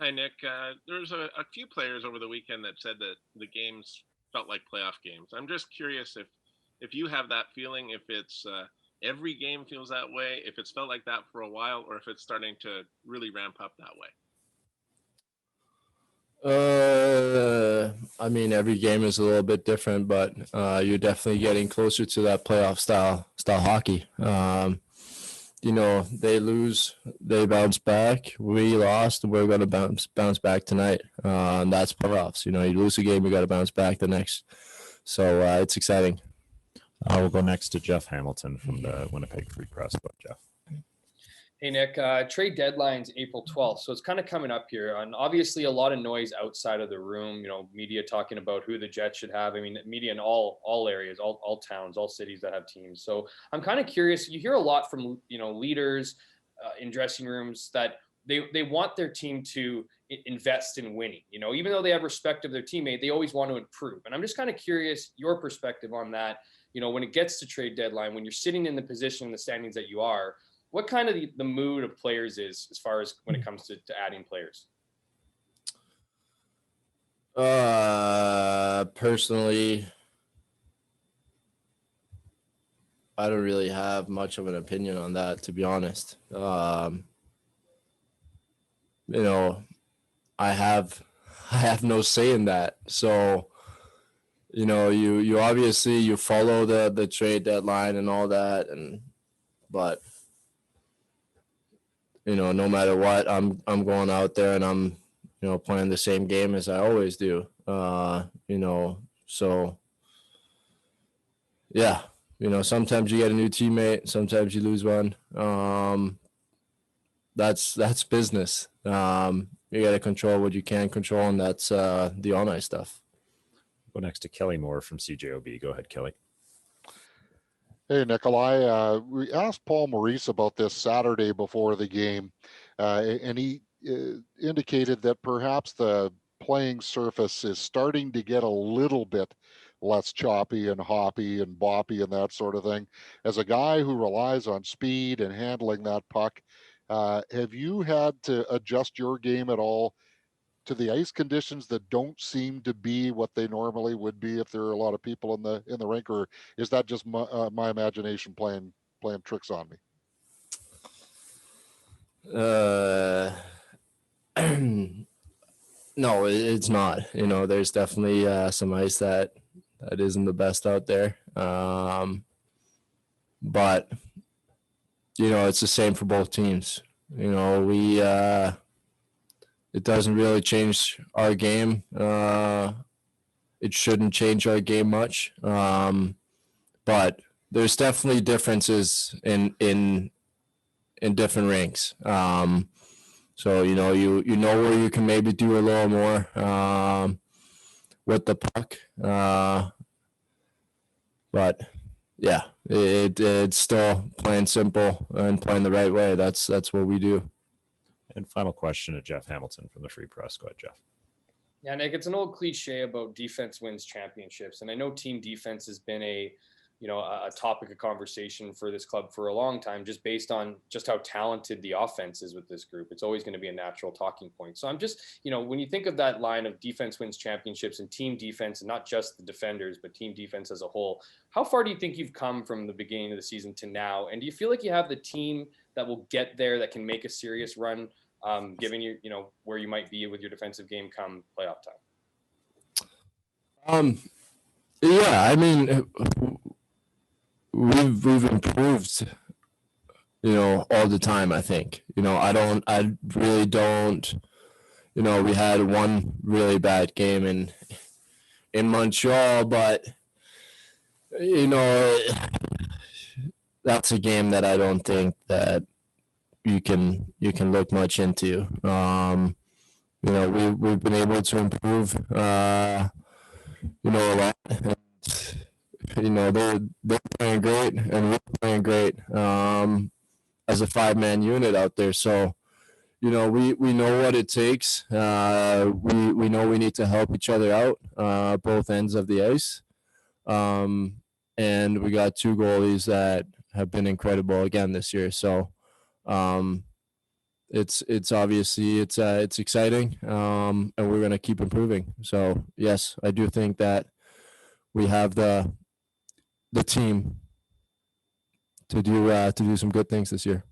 Hi, Nick. There was a few players over the weekend that said that the games felt like playoff games. I'm just curious if you have that feeling, if it's every game feels that way, if it's felt like that for a while, or if it's starting to really ramp up that way. I mean, every game is a little bit different, but you're definitely getting closer to that playoff style hockey. They lose, they bounce back. We lost, we're going to bounce back tonight. That's playoffs. You lose a game, you got to bounce back the next. So it's exciting. I will go next to Jeff Hamilton from the Winnipeg Free Press. But Jeff. Hey, Nick, trade deadline's April 12th, so it's kind of coming up here. And obviously a lot of noise outside of the room, media talking about who the Jets should have. I mean, media in all areas, all towns, all cities that have teams. So I'm kind of curious. You hear a lot from, leaders in dressing rooms that they want their team to invest in winning. Even though they have respect of their teammate, they always want to improve. And I'm just kind of curious your perspective on that. When it gets to trade deadline, when you're sitting in the position in the standings that you are, what kind of the mood of players is as far as when it comes to adding players? Personally, I don't really have much of an opinion on that, to be honest. I have no say in that. So, you obviously you follow the trade deadline and all that, but no matter what, I'm going out there and I'm, playing the same game as I always do. So yeah, sometimes you get a new teammate, sometimes you lose one. That's business. You got to control what you can control, and that's the on-ice stuff. Go next to Kelly Moore from CJOB. Go ahead, Kelly. Hey, Nikolaj. We asked Paul Maurice about this Saturday before the game, and he indicated that perhaps the playing surface is starting to get a little bit less choppy and hoppy and boppy and that sort of thing. As a guy who relies on speed and handling that puck, have you had to adjust your game at all to the ice conditions that don't seem to be what they normally would be if there are a lot of people in the rink, or is that just my imagination playing tricks on me? No, it's not. There's definitely some ice that isn't the best out there. But it's the same for both teams. It doesn't really change our game. It shouldn't change our game much. But there's definitely differences in different rinks. So you know where you can maybe do a little more with the puck. But yeah, it's still playing simple and playing the right way. That's what we do. And final question to Jeff Hamilton from the Free Press. Go ahead, Jeff. Yeah, Nick, it's an old cliche about defense wins championships. And I know team defense has been a topic of conversation for this club for a long time, just based on just how talented the offense is with this group. It's always going to be a natural talking point. So I'm just, when you think of that line of defense wins championships and team defense, and not just the defenders, but team defense as a whole, how far do you think you've come from the beginning of the season to now? And do you feel like you have the team that will get there, that can make a serious run, given you, where you might be with your defensive game come playoff time? Yeah, I mean, we've improved, all the time. I think, I really don't, we had one really bad game in Montreal, but that's a game that I don't think that you can look much into. We've been able to improve, a lot. They're playing great, and we're playing great as a 5-man unit out there. So, we know what it takes. We know we need to help each other out, both ends of the ice. And we got 2 goalies that have been incredible again this year. So, it's obviously it's exciting, and we're going to keep improving. So yes, I do think that we have the team to do some good things this year.